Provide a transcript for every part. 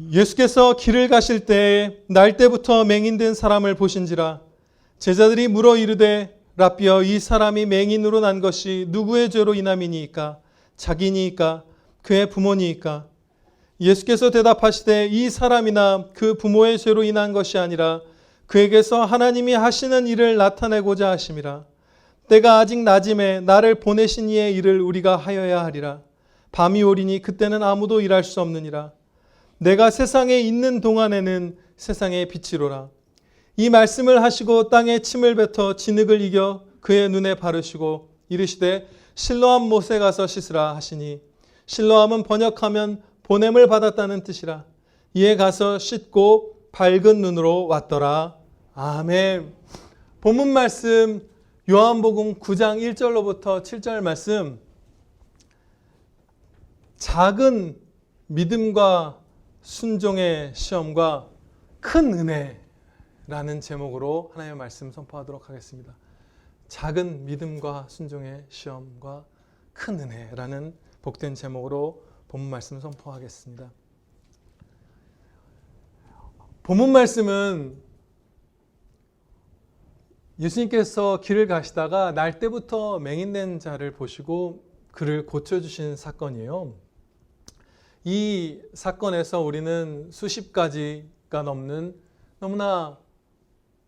예수께서 길을 가실 때에 날때부터 맹인된 사람을 보신지라. 제자들이 물어 이르되 라삐여, 이 사람이 맹인으로 난 것이 누구의 죄로 인함이니이까? 자기니이까 그의 부모니이까? 예수께서 대답하시되 이 사람이나 그 부모의 죄로 인한 것이 아니라 그에게서 하나님이 하시는 일을 나타내고자 하심이라. 때가 아직 낮음에 나를 보내신 이의 일을 우리가 하여야 하리라. 밤이 오리니 그때는 아무도 일할 수 없느니라. 내가 세상에 있는 동안에는 세상의 빛이로라. 이 말씀을 하시고 땅에 침을 뱉어 진흙을 이겨 그의 눈에 바르시고 이르시되 실로암 못에 가서 씻으라 하시니, 실로암은 번역하면 보냄을 받았다는 뜻이라. 이에 가서 씻고 밝은 눈으로 왔더라. 아멘. 본문 말씀 요한복음 9장 1절로부터 7절 말씀, 작은 믿음과 순종의 시험과 큰 은혜라는 제목으로 하나님의 말씀 선포하도록 하겠습니다. 작은 믿음과 순종의 시험과 큰 은혜라는 복된 제목으로 본문 말씀 선포하겠습니다. 본문 말씀은 예수님께서 길을 가시다가 날때부터 맹인된 자를 보시고 그를 고쳐주신 사건이에요. 이 사건에서 우리는 수십 가지가 넘는 너무나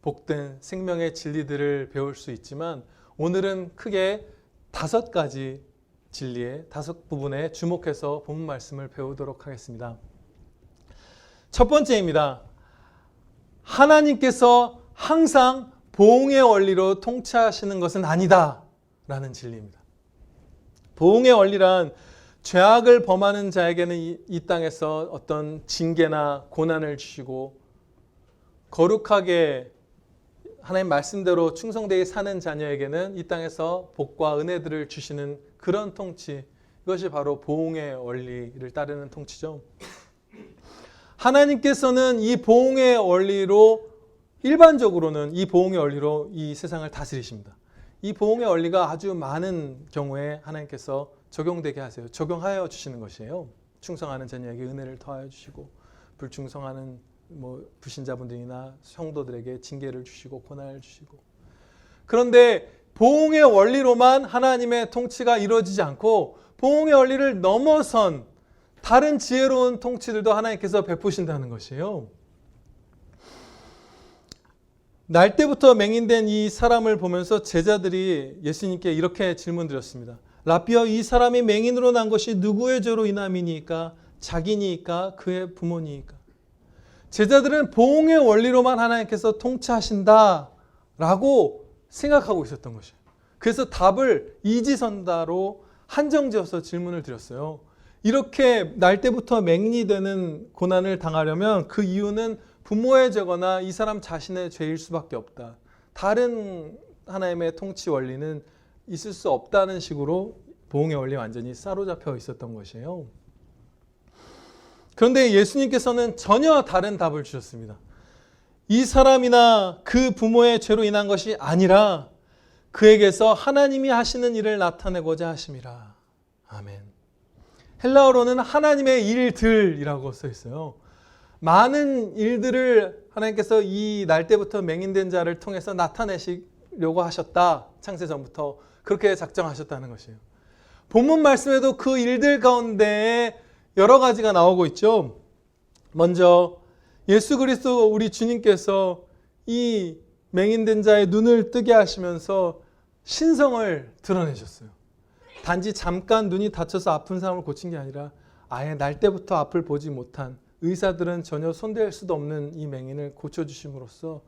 복된 생명의 진리들을 배울 수 있지만, 오늘은 크게 5가지 진리의 5부분에 주목해서 본문 말씀을 배우도록 하겠습니다. 첫 번째입니다. 하나님께서 항상 보응의 원리로 통치하시는 것은 아니다 라는 진리입니다. 보응의 원리란 죄악을 범하는 자에게는 이 땅에서 어떤 징계나 고난을 주시고, 거룩하게 하나님 말씀대로 충성되게 사는 자녀에게는 이 땅에서 복과 은혜들을 주시는 그런 통치, 이것이 바로 보응의 원리를 따르는 통치죠. 하나님께서는 이 보응의 원리로, 일반적으로는 이 보응의 원리로 이 세상을 다스리십니다. 이 보응의 원리가 아주 많은 경우에 하나님께서 적용되게 하세요. 적용하여 주시는 것이에요. 충성하는 자녀에게 은혜를 더하여 주시고, 불충성하는 불신자분들이나 성도들에게 징계를 주시고 고난을 주시고. 그런데 보응의 원리로만 하나님의 통치가 이루어지지 않고, 보응의 원리를 넘어선 다른 지혜로운 통치들도 하나님께서 베푸신다는 것이에요. 날때부터 맹인된 이 사람을 보면서 제자들이 예수님께 이렇게 질문드렸습니다. 라삐여, 이 사람이 맹인으로 난 것이 누구의 죄로 인함이니까? 자기니까 그의 부모니까? 제자들은 보응의 원리로만 하나님께서 통치하신다라고 생각하고 있었던 것이에요. 그래서 답을 이지선다로 한정지어서 질문을 드렸어요. 이렇게 날때부터 맹인이 되는 고난을 당하려면 그 이유는 부모의 죄거나 이 사람 자신의 죄일 수밖에 없다. 다른 하나님의 통치 원리는 있을 수 없다는 식으로 보응의 원리에 완전히 사로잡혀 있었던 것이에요. 그런데 예수님께서는 전혀 다른 답을 주셨습니다. 이 사람이나 그 부모의 죄로 인한 것이 아니라 그에게서 하나님이 하시는 일을 나타내고자 하심이라. 아멘. 헬라어로는 하나님의 일들이라고 써 있어요. 많은 일들을 하나님께서 이 날때부터 맹인된 자를 통해서 나타내시려고 하셨다. 창세전부터 그렇게 작정하셨다는 것이에요. 본문 말씀에도 그 일들 가운데 여러 가지가 나오고 있죠. 먼저 예수 그리스도 우리 주님께서 이 맹인된 자의 눈을 뜨게 하시면서 신성을 드러내셨어요. 단지 잠깐 눈이 다쳐서 아픈 사람을 고친 게 아니라 아예 날때부터 앞을 보지 못한, 의사들은 전혀 손댈 수도 없는 이 맹인을 고쳐주심으로써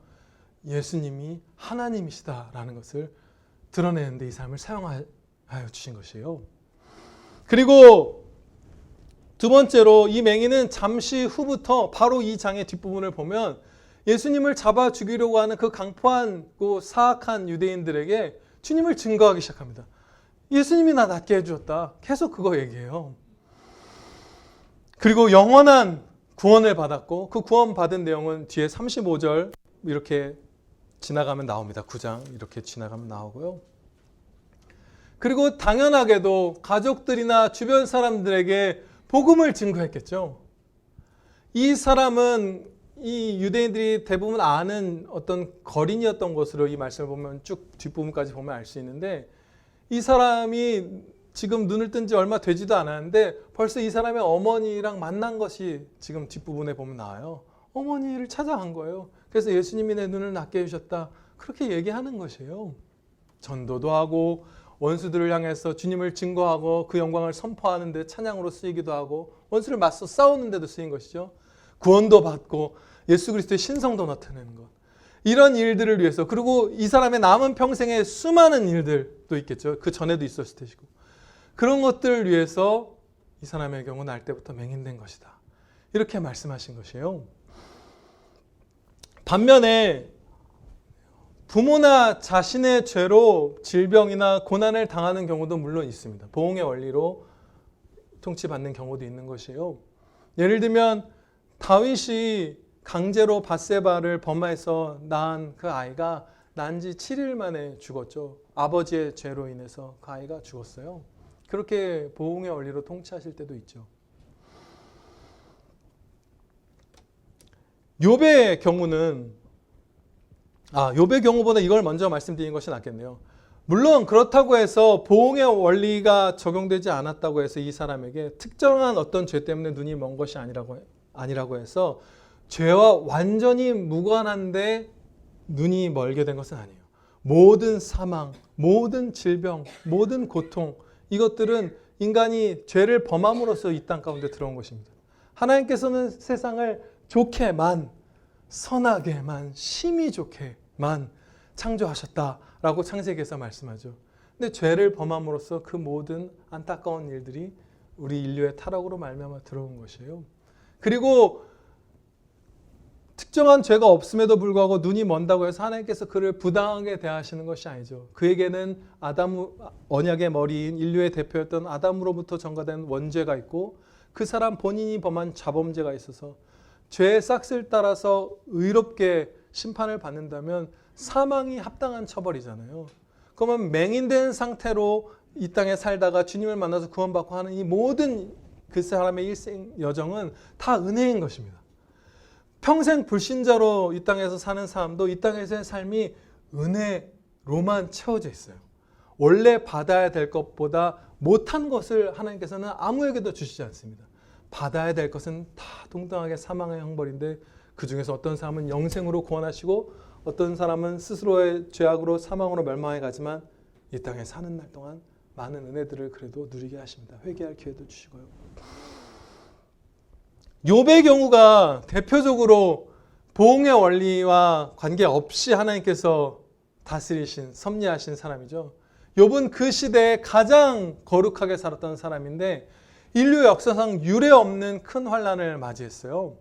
예수님이 하나님이시다라는 것을 드러내는데 이 사람을 사용하여 주신 것이에요. 그리고 두 번째로 이 맹인은 잠시 후부터 바로 이 장의 뒷부분을 보면 예수님을 잡아 죽이려고 하는 그 강포하고 사악한 유대인들에게 주님을 증거하기 시작합니다. 예수님이 나 낫게 해주었다. 계속 그거 얘기해요. 그리고 영원한 구원을 받았고, 그 구원 받은 내용은 뒤에 35절 이렇게 지나가면 나옵니다. 9장 이렇게 지나가면 나오고요. 그리고 당연하게도 가족들이나 주변 사람들에게 복음을 증거했겠죠. 이 사람은 이 유대인들이 대부분 아는 어떤 거린이었던 것으로 이 말씀을 보면 쭉 뒷부분까지 보면 알 수 있는데, 이 사람이 지금 눈을 뜬 지 얼마 되지도 않았는데 벌써 이 사람의 어머니랑 만난 것이 지금 뒷부분에 보면 나와요. 어머니를 찾아간 거예요. 그래서 예수님이 내 눈을 낫게 해주셨다, 그렇게 얘기하는 것이에요. 전도도 하고 원수들을 향해서 주님을 증거하고 그 영광을 선포하는 데 찬양으로 쓰이기도 하고, 원수를 맞서 싸우는 데도 쓰인 것이죠. 구원도 받고 예수 그리스도의 신성도 나타내는 것, 이런 일들을 위해서, 그리고 이 사람의 남은 평생에 수많은 일들도 있겠죠. 그 전에도 있었을 테시고, 그런 것들을 위해서 이 사람의 경우 날 때부터 맹인된 것이다, 이렇게 말씀하신 것이에요. 반면에 부모나 자신의 죄로 질병이나 고난을 당하는 경우도 물론 있습니다. 보응의 원리로 통치받는 경우도 있는 것이에요. 예를 들면 다윗이 강제로 밧세바를 범해서 낳은 그 아이가 난 지 7일 만에 죽었죠. 아버지의 죄로 인해서 그 아이가 죽었어요. 그렇게 보응의 원리로 통치하실 때도 있죠. 욥의 경우는, 욥의 경우보다 이걸 먼저 말씀드리는 것이 낫겠네요. 물론 그렇다고 해서 보응의 원리가 적용되지 않았다고 해서 이 사람에게 특정한 어떤 죄 때문에 눈이 먼 것이 아니라고 해서 죄와 완전히 무관한데 눈이 멀게 된 것은 아니에요. 모든 사망, 모든 질병, 모든 고통, 이것들은 인간이 죄를 범함으로써 이 땅 가운데 들어온 것입니다. 하나님께서는 세상을 좋게만, 선하게만, 심히 좋게만 창조하셨다라고 창세기에서 말씀하죠. 근데 죄를 범함으로써 그 모든 안타까운 일들이 우리 인류의 타락으로 말미암아 들어온 것이에요. 그리고 특정한 죄가 없음에도 불구하고 눈이 먼다고 해서 하나님께서 그를 부당하게 대하시는 것이 아니죠. 그에게는 언약의 머리인 인류의 대표였던 아담으로부터 전가된 원죄가 있고, 그 사람 본인이 범한 자범죄가 있어서 죄의 싹을 따라서 의롭게 심판을 받는다면 사망이 합당한 처벌이잖아요. 그러면 맹인된 상태로 이 땅에 살다가 주님을 만나서 구원받고 하는 이 모든 그 사람의 일생 여정은 다 은혜인 것입니다. 평생 불신자로 이 땅에서 사는 사람도 이 땅에서의 삶이 은혜로만 채워져 있어요. 원래 받아야 될 것보다 못한 것을 하나님께서는 아무에게도 주시지 않습니다. 받아야 될 것은 다 동등하게 사망의 형벌인데, 그 중에서 어떤 사람은 영생으로 구원하시고 어떤 사람은 스스로의 죄악으로 사망으로 멸망해 가지만 이 땅에 사는 날 동안 많은 은혜들을 그래도 누리게 하십니다. 회개할 기회도 주시고요. 욥의 경우가 대표적으로 보응의 원리와 관계없이 하나님께서 다스리신, 섭리하신 사람이죠. 욥은 그 시대에 가장 거룩하게 살았던 사람인데 인류 역사상 유례 없는 큰 환난을 맞이했어요.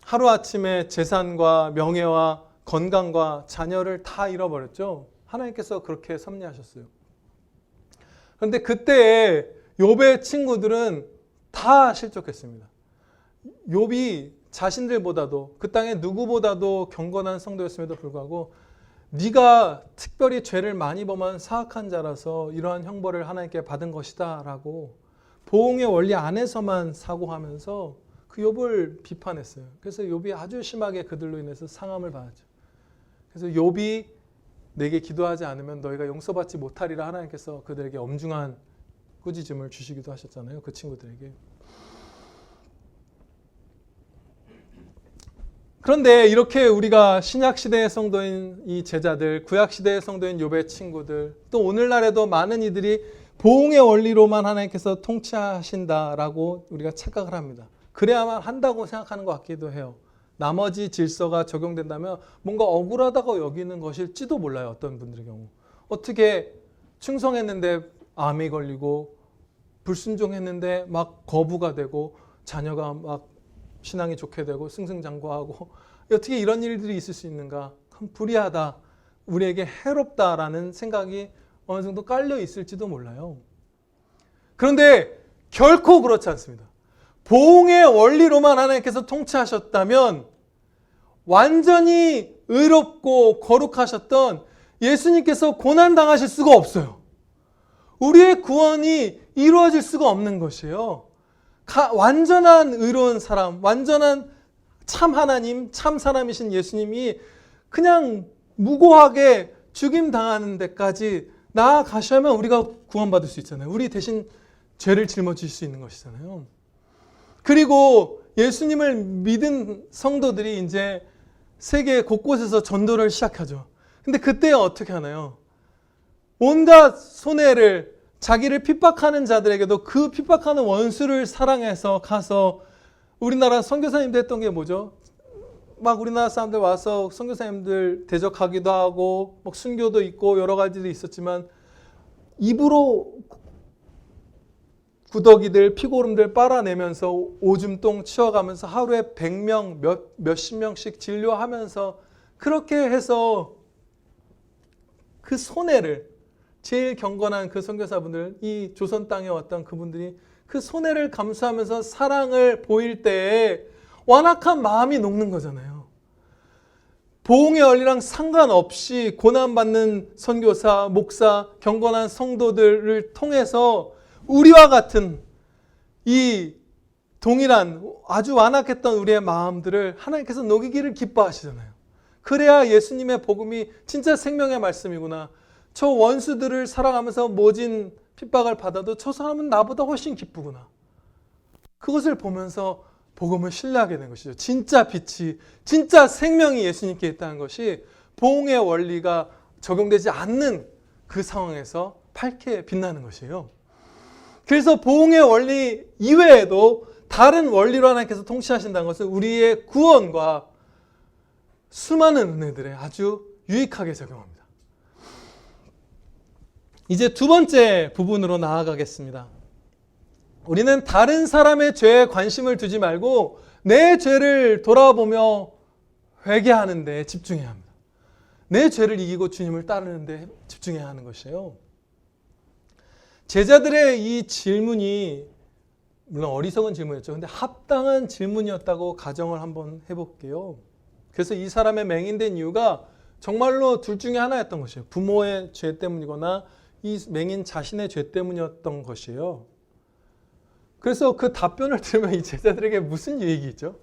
하루아침에 재산과 명예와 건강과 자녀를 다 잃어버렸죠. 하나님께서 그렇게 섭리하셨어요. 그런데 그때에 욥의 친구들은 다 실족했습니다. 욥이 자신들보다도, 그 땅의 누구보다도 경건한 성도였음에도 불구하고 네가 특별히 죄를 많이 범한 사악한 자라서 이러한 형벌을 하나님께 받은 것이다 라고 보응의 원리 안에서만 사고하면서 그 욥을 비판했어요. 그래서 욥이 아주 심하게 그들로 인해서 상함을 받았죠. 그래서 욥이 내게 기도하지 않으면 너희가 용서받지 못하리라 하나님께서 그들에게 엄중한 꾸짖음을 주시기도 하셨잖아요. 그 친구들에게. 그런데 이렇게 우리가 신약시대의 성도인 이 제자들, 구약시대의 성도인 욥의 친구들, 또 오늘날에도 많은 이들이 보응의 원리로만 하나님께서 통치하신다라고 우리가 착각을 합니다. 그래야만 한다고 생각하는 것 같기도 해요. 나머지 질서가 적용된다면 뭔가 억울하다고 여기는 것일지도 몰라요. 어떤 분들의 경우. 어떻게 충성했는데 암이 걸리고, 불순종했는데 막 거부가 되고, 자녀가 막 신앙이 좋게 되고 승승장구하고, 어떻게 이런 일들이 있을 수 있는가? 불의하다, 우리에게 해롭다라는 생각이 어느 정도 깔려 있을지도 몰라요. 그런데 결코 그렇지 않습니다. 보응의 원리로만 하나님께서 통치하셨다면 완전히 의롭고 거룩하셨던 예수님께서 고난당하실 수가 없어요. 우리의 구원이 이루어질 수가 없는 것이에요. 완전한 의로운 사람, 완전한 참 하나님, 참 사람이신 예수님이 그냥 무고하게 죽임 당하는 데까지 나아가셔야만 우리가 구원받을 수 있잖아요. 우리 대신 죄를 짊어질 수 있는 것이잖아요. 그리고 예수님을 믿은 성도들이 이제 세계 곳곳에서 전도를 시작하죠. 근데 그때 어떻게 하나요? 온갖 손해를, 자기를 핍박하는 자들에게도 그 핍박하는 원수를 사랑해서 가서, 우리나라 선교사님도 했던 게 뭐죠? 막 우리나라 사람들 와서 선교사님들 대적하기도 하고 막 순교도 있고 여러 가지도 있었지만, 입으로 구더기들, 피고름들 빨아내면서 오줌똥 치워가면서 하루에 100명, 몇십 명씩 진료하면서 그렇게 해서 그 손해를, 제일 경건한 그 선교사분들, 이 조선 땅에 왔던 그분들이 그 손해를 감수하면서 사랑을 보일 때에 완악한 마음이 녹는 거잖아요. 보응의 원리랑 상관없이 고난받는 선교사, 목사, 경건한 성도들을 통해서 우리와 같은 이 동일한 아주 완악했던 우리의 마음들을 하나님께서 녹이기를 기뻐하시잖아요. 그래야 예수님의 복음이 진짜 생명의 말씀이구나. 저 원수들을 사랑하면서 모진 핍박을 받아도 저 사람은 나보다 훨씬 기쁘구나. 그것을 보면서 복음을 신뢰하게 된 것이죠. 진짜 빛이, 진짜 생명이 예수님께 있다는 것이 보응의 원리가 적용되지 않는 그 상황에서 밝게 빛나는 것이에요. 그래서 보응의 원리 이외에도 다른 원리로 하나님께서 통치하신다는 것은 우리의 구원과 수많은 은혜들에 아주 유익하게 적용합니다. 이제 두 번째 부분으로 나아가겠습니다. 우리는 다른 사람의 죄에 관심을 두지 말고 내 죄를 돌아보며 회개하는 데 집중해야 합니다. 내 죄를 이기고 주님을 따르는 데 집중해야 하는 것이에요. 제자들의 이 질문이 물론 어리석은 질문이었죠. 근데 합당한 질문이었다고 가정을 한번 해볼게요. 그래서 이 사람의 맹인된 이유가 정말로 둘 중에 하나였던 것이에요. 부모의 죄 때문이거나 이 맹인 자신의 죄 때문이었던 것이에요. 그래서 그 답변을 들으면 이 제자들에게 무슨 유익이 있죠?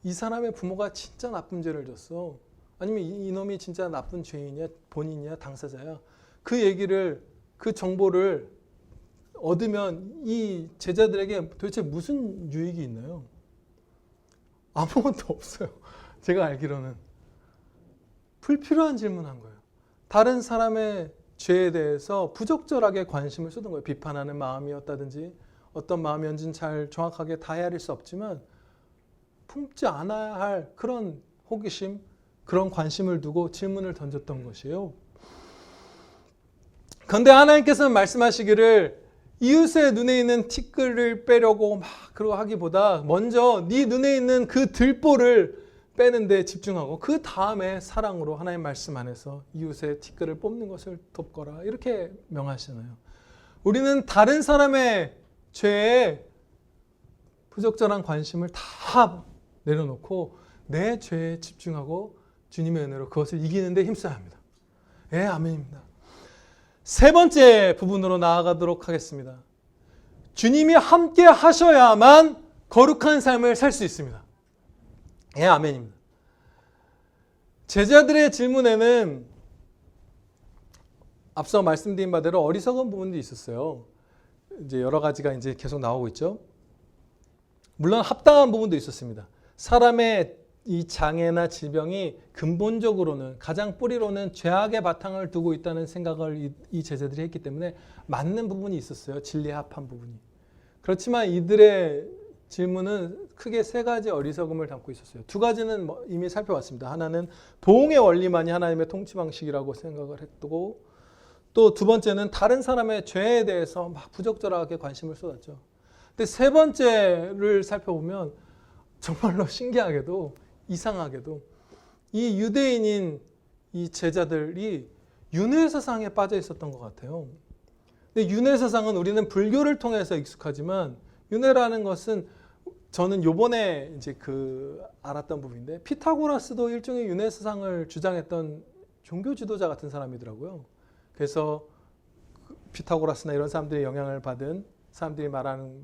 이 사람의 부모가 진짜 나쁜 죄를 졌어. 아니면 이놈이 진짜 나쁜 죄인이야, 본인이야, 당사자야. 그 얘기를, 그 정보를 얻으면 이 제자들에게 도대체 무슨 유익이 있나요? 아무것도 없어요. 제가 알기로는. 불필요한 질문한 거예요. 다른 사람의 죄에 대해서 부적절하게 관심을 쏟은 거예요. 비판하는 마음이었다든지 어떤 마음이었는지는 잘 정확하게 다 헤아릴 수 없지만 품지 않아야 할 그런 호기심, 그런 관심을 두고 질문을 던졌던 것이에요. 그런데 하나님께서는 말씀하시기를 이웃의 눈에 있는 티끌을 빼려고 막 그러고 하기보다 먼저 네 눈에 있는 그 들보를 빼는 데 집중하고 그 다음에 사랑으로 하나님 말씀 안에서 이웃의 티끌을 뽑는 것을 돕거라. 이렇게 명하시잖아요. 우리는 다른 사람의 죄에 부적절한 관심을 다 내려놓고 내 죄에 집중하고 주님의 은혜로 그것을 이기는 데 힘써야 합니다. 예, 아멘입니다. 세 번째 부분으로 나아가도록 하겠습니다. 주님이 함께 하셔야만 거룩한 삶을 살 수 있습니다. 예, 아멘입니다. 제자들의 질문에는 앞서 말씀드린 바대로 어리석은 부분도 있었어요. 이제 여러 가지가 이제 계속 나오고 있죠. 물론 합당한 부분도 있었습니다. 사람의 이 장애나 질병이 근본적으로는 가장 뿌리로는 죄악의 바탕을 두고 있다는 생각을 이 제자들이 했기 때문에 맞는 부분이 있었어요. 진리에 합한 부분이. 그렇지만 이들의 질문은 크게 세 가지 어리석음을 담고 있었어요. 두 가지는 이미 살펴봤습니다. 하나는 보응의 원리만이 하나님의 통치 방식이라고 생각을 했고, 또 두 번째는 다른 사람의 죄에 대해서 막 부적절하게 관심을 쏟았죠. 근데 세 번째를 살펴보면 정말로 신기하게도 이상하게도 이 유대인인 이 제자들이 윤회사상에 빠져 있었던 것 같아요. 근데 윤회사상은 우리는 불교를 통해서 익숙하지만 윤회라는 것은 저는 요번에 이제 알았던 부분인데 피타고라스도 일종의 윤회사상을 주장했던 종교 지도자 같은 사람이더라고요. 그래서 피타고라스나 이런 사람들의 영향을 받은 사람들이 말하는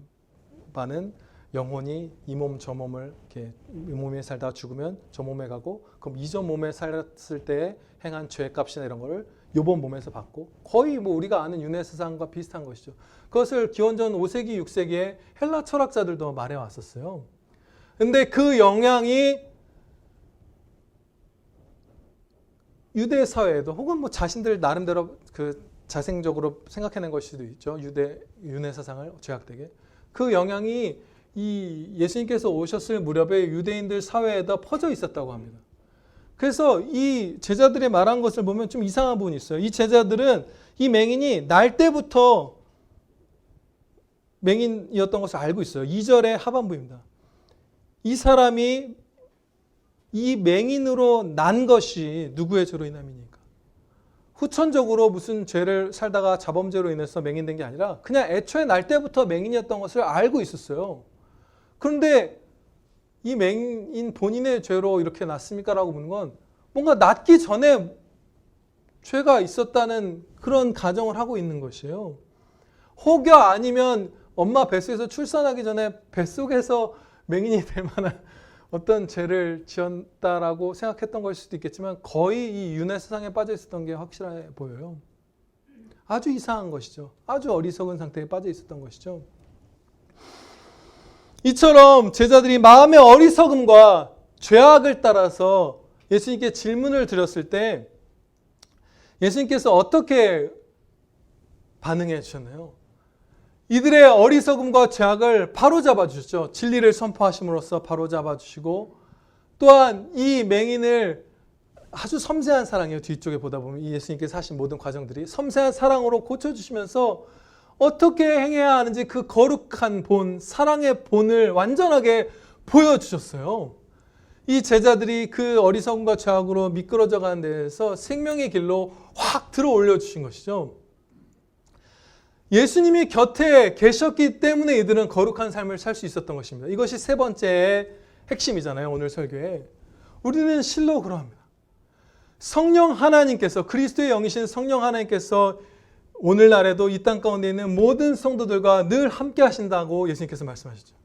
바는 영혼이 이 몸 저 몸을 이렇게 이 몸에 살다가 죽으면 저 몸에 가고, 그럼 이전 몸에 살았을 때 행한 죄값이나 이런 거를 요번 몸에서 받고, 거의 뭐 우리가 아는 윤회 사상과 비슷한 것이죠. 그것을 기원전 5세기 6세기에 헬라 철학자들도 말해 왔었어요. 근데 그 영향이 유대 사회에도, 혹은 뭐 자신들 나름대로 그 자생적으로 생각해낸 것일 수도 있죠. 윤회 사상을 죄악되게. 그 영향이 이 예수님께서 오셨을 무렵에 유대인들 사회에다 퍼져 있었다고 합니다. 그래서 이 제자들이 말한 것을 보면 좀 이상한 부분이 있어요. 이 제자들은 이 맹인이 날 때부터 맹인이었던 것을 알고 있어요. 2절의 하반부입니다. 이 사람이 이 맹인으로 난 것이 누구의 죄로 인함이니까? 후천적으로 무슨 죄를 살다가 자범죄로 인해서 맹인된 게 아니라 그냥 애초에 날 때부터 맹인이었던 것을 알고 있었어요. 그런데 이 맹인 본인의 죄로 이렇게 났습니까? 라고 묻는 건 뭔가 낳기 전에 죄가 있었다는 그런 가정을 하고 있는 것이에요. 혹여 아니면 엄마 뱃속에서 출산하기 전에 뱃속에서 맹인이 될 만한 어떤 죄를 지었다라고 생각했던 것일 수도 있겠지만 거의 이 윤회 사상에 빠져 있었던 게 확실해 보여요. 아주 이상한 것이죠. 아주 어리석은 상태에 빠져 있었던 것이죠. 이처럼 제자들이 마음의 어리석음과 죄악을 따라서 예수님께 질문을 드렸을 때 예수님께서 어떻게 반응해 주셨나요? 이들의 어리석음과 죄악을 바로잡아 주셨죠. 진리를 선포하심으로써 바로잡아 주시고, 또한 이 맹인을 아주 섬세한 사랑이에요. 뒤쪽에 보다 보면 이 예수님께서 하신 모든 과정들이 섬세한 사랑으로 고쳐주시면서 어떻게 행해야 하는지 그 거룩한 본, 사랑의 본을 완전하게 보여주셨어요. 이 제자들이 그 어리석음과 죄악으로 미끄러져 가는 데에서 생명의 길로 확 들어 올려주신 것이죠. 예수님이 곁에 계셨기 때문에 이들은 거룩한 삶을 살 수 있었던 것입니다. 이것이 세 번째의 핵심이잖아요. 오늘 설교에. 우리는 실로 그러합니다. 성령 하나님께서, 그리스도의 영이신 성령 하나님께서 오늘날에도 이 땅 가운데 있는 모든 성도들과 늘 함께 하신다고 예수님께서 말씀하셨죠.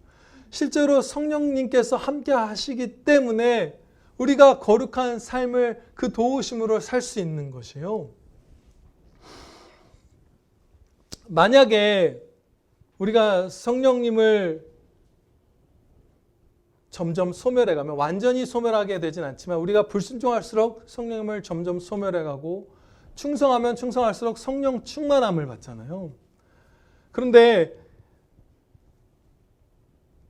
실제로 성령님께서 함께 하시기 때문에 우리가 거룩한 삶을 그 도우심으로 살 수 있는 것이에요. 만약에 우리가 성령님을 점점 소멸해가면, 완전히 소멸하게 되진 않지만 우리가 불순종할수록 성령님을 점점 소멸해가고, 충성하면 충성할수록 성령 충만함을 받잖아요. 그런데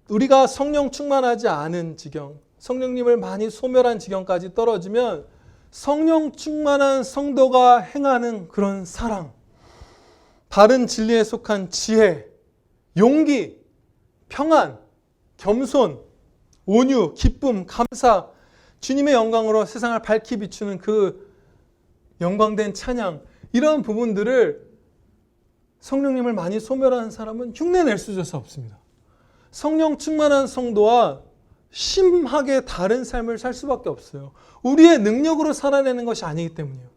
우리가 성령 충만하지 않은 지경, 성령님을 많이 소멸한 지경까지 떨어지면 성령 충만한 성도가 행하는 그런 사랑, 바른 진리에 속한 지혜, 용기, 평안, 겸손, 온유, 기쁨, 감사, 주님의 영광으로 세상을 밝히 비추는 그 영광된 찬양, 이런 부분들을 성령님을 많이 소멸하는 사람은 흉내낼 수조차 없습니다. 성령 충만한 성도와 심하게 다른 삶을 살 수밖에 없어요. 우리의 능력으로 살아내는 것이 아니기 때문이에요.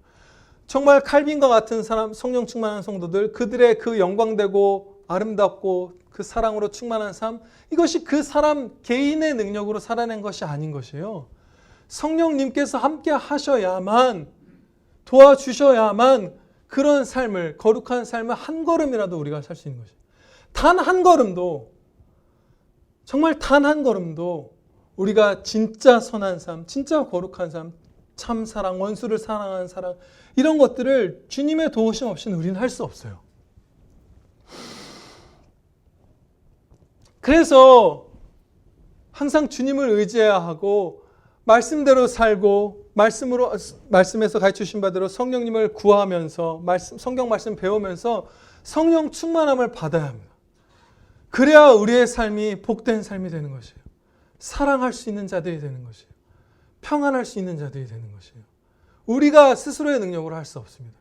정말 칼빈과 같은 사람, 성령 충만한 성도들, 그들의 그 영광되고 아름답고 그 사랑으로 충만한 삶, 이것이 그 사람 개인의 능력으로 살아낸 것이 아닌 것이에요. 성령님께서 함께 하셔야만, 도와주셔야만 그런 삶을, 거룩한 삶을 한 걸음이라도 우리가 살 수 있는 것이에요. 단 한 걸음도, 정말 단 한 걸음도 우리가 진짜 선한 삶, 진짜 거룩한 삶, 참 사랑, 원수를 사랑하는 사랑, 이런 것들을 주님의 도우심 없이는 우리는 할 수 없어요. 그래서 항상 주님을 의지해야 하고, 말씀대로 살고, 말씀에서 가르쳐 주신 바대로 성령님을 구하면서, 성경 말씀 배우면서 성령 충만함을 받아야 합니다. 그래야 우리의 삶이 복된 삶이 되는 것이에요. 사랑할 수 있는 자들이 되는 것이에요. 평안할 수 있는 자들이 되는 것이에요. 우리가 스스로의 능력으로 할 수 없습니다.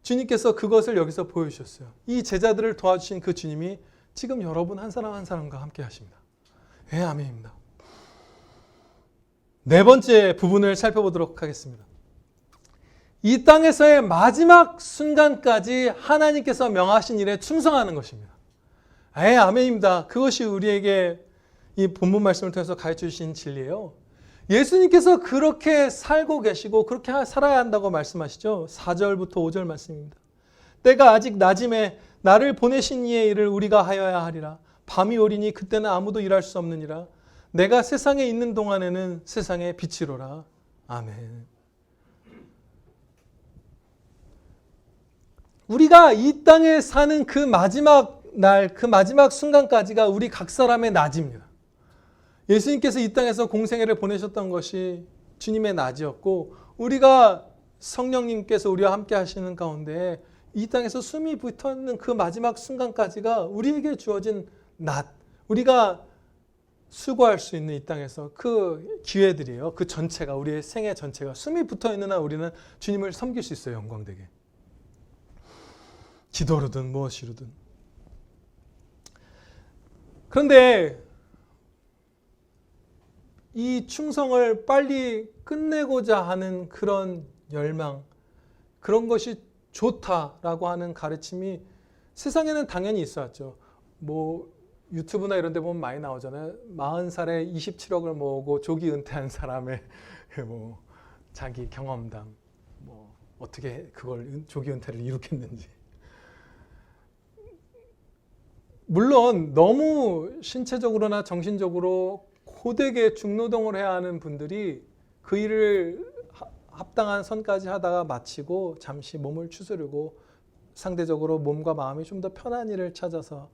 주님께서 그것을 여기서 보여주셨어요. 이 제자들을 도와주신 그 주님이 지금 여러분 한 사람 한 사람과 함께 하십니다. 예, 아멘입니다. 네 번째 부분을 살펴보도록 하겠습니다. 이 땅에서의 마지막 순간까지 하나님께서 명하신 일에 충성하는 것입니다. 아멘입니다. 그것이 우리에게 이 본문 말씀을 통해서 가르쳐 주신 진리예요. 예수님께서 그렇게 살고 계시고 그렇게 살아야 한다고 말씀하시죠. 4절부터 5절 말씀입니다. 때가 아직 낮음에 나를 보내신 이의 일을 우리가 하여야 하리라. 밤이 오리니 그때는 아무도 일할 수 없느니라. 내가 세상에 있는 동안에는 세상의 빛이로라. 아멘. 우리가 이 땅에 사는 그 마지막 날, 그 마지막 순간까지가 우리 각 사람의 낮입니다. 예수님께서 이 땅에서 공생애를 보내셨던 것이 주님의 낮이었고, 우리가 성령님께서 우리와 함께 하시는 가운데 이 땅에서 숨이 붙어있는 그 마지막 순간까지가 우리에게 주어진 낮, 우리가 수고할 수 있는 이 땅에서 그 기회들이에요. 그 전체가, 우리의 생애 전체가 숨이 붙어있는 한 우리는 주님을 섬길 수 있어요. 영광되게. 기도로든 무엇이로든. 그런데 이 충성을 빨리 끝내고자 하는 그런 열망, 그런 것이 좋다라고 하는 가르침이 세상에는 당연히 있어왔죠. 뭐 유튜브나 이런 데 보면 많이 나오잖아요. 40살에 27억을 모으고 조기 은퇴한 사람의 뭐 자기 경험담, 뭐 어떻게 그걸 조기 은퇴를 이룩했는지. 물론 너무 신체적으로나 정신적으로 고되게 중노동을 해야 하는 분들이 그 일을 합당한 선까지 하다가 마치고 잠시 몸을 추스르고 상대적으로 몸과 마음이 좀 더 편한 일을 찾아서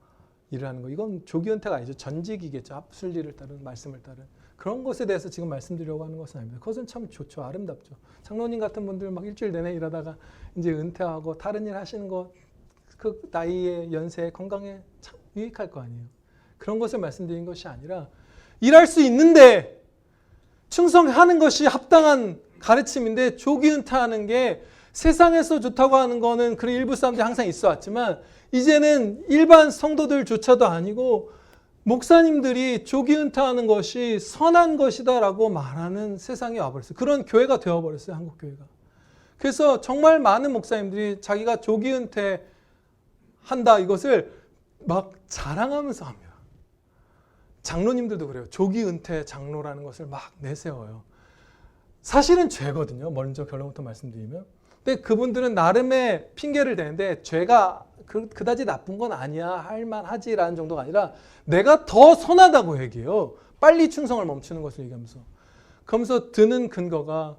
일을 하는 거, 이건 조기 은퇴가 아니죠. 전직이겠죠. 앞순리를 따른, 말씀을 따른 그런 것에 대해서 지금 말씀드리려고 하는 것은 아닙니다. 그것은 참 좋죠. 아름답죠. 장로님 같은 분들 막 일주일 내내 일하다가 이제 은퇴하고 다른 일 하시는 거, 그 나이에, 연세에, 건강에 참 유익할 거 아니에요. 그런 것을 말씀드린 것이 아니라 일할 수 있는데 충성하는 것이 합당한 가르침인데, 조기 은퇴하는 게 세상에서 좋다고 하는 거는 그런 일부 사람들이 항상 있어 왔지만, 이제는 일반 성도들조차도 아니고 목사님들이 조기 은퇴하는 것이 선한 것이다 라고 말하는 세상이 와버렸어요. 그런 교회가 되어버렸어요. 한국 교회가. 그래서 정말 많은 목사님들이 자기가 조기 은퇴한다 이것을 막 자랑하면서 합니다. 장로님들도 그래요. 조기 은퇴 장로라는 것을 막 내세워요. 사실은 죄거든요. 먼저 결론부터 말씀드리면. 근데 그분들은 나름의 핑계를 대는데, 죄가 그다지 나쁜 건 아니야, 할만하지라는 정도가 아니라 내가 더 선하다고 얘기해요. 빨리 충성을 멈추는 것을 얘기하면서. 그러면서 드는 근거가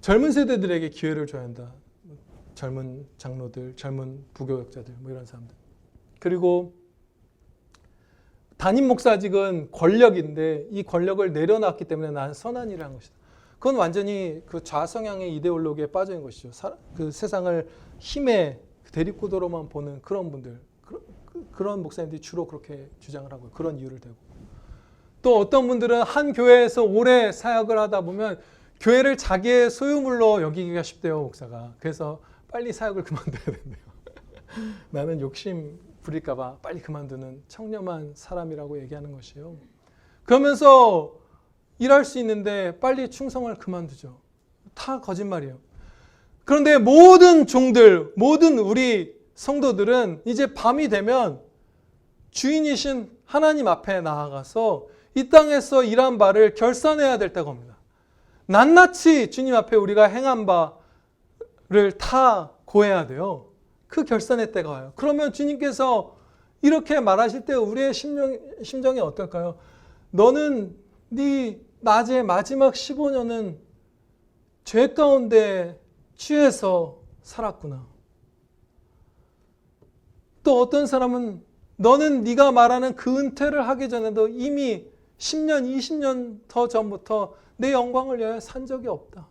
젊은 세대들에게 기회를 줘야 한다. 젊은 장로들, 젊은 부교역자들, 뭐 이런 사람들. 그리고 담임 목사직은 권력인데 이 권력을 내려놨기 때문에 나는 선한 일을 한 것이다. 그건 완전히 그 좌성향의 이데올로기에 빠져 있는 것이죠. 그 세상을 힘의 대립구도로만 보는 그런 분들, 그런 목사님들이 주로 그렇게 주장을 하고 그런 이유를 대고, 또 어떤 분들은 한 교회에서 오래 사역을 하다 보면 교회를 자기의 소유물로 여기기가 쉽대요, 목사가. 그래서 빨리 사역을 그만둬야 된대요. 나는 욕심 부릴까 봐 빨리 그만두는 청렴한 사람이라고 얘기하는 것이에요. 그러면서 일할 수 있는데 빨리 충성을 그만두죠. 다 거짓말이에요. 그런데 모든 종들, 모든 우리 성도들은 이제 밤이 되면 주인이신 하나님 앞에 나아가서 이 땅에서 일한 바를 결산해야 될 때가 옵니다. 낱낱이 주님 앞에 우리가 행한 바를 다 고해야 돼요. 그 결산의 때가 와요. 그러면 주님께서 이렇게 말하실 때 우리의 심정이 어떨까요? 너는 네 낮의 마지막 15년은 죄 가운데 취해서 살았구나. 또 어떤 사람은 너는 네가 말하는 그 은퇴를 하기 전에도 이미 10년, 20년 더 전부터 내 영광을 위하여 산 적이 없다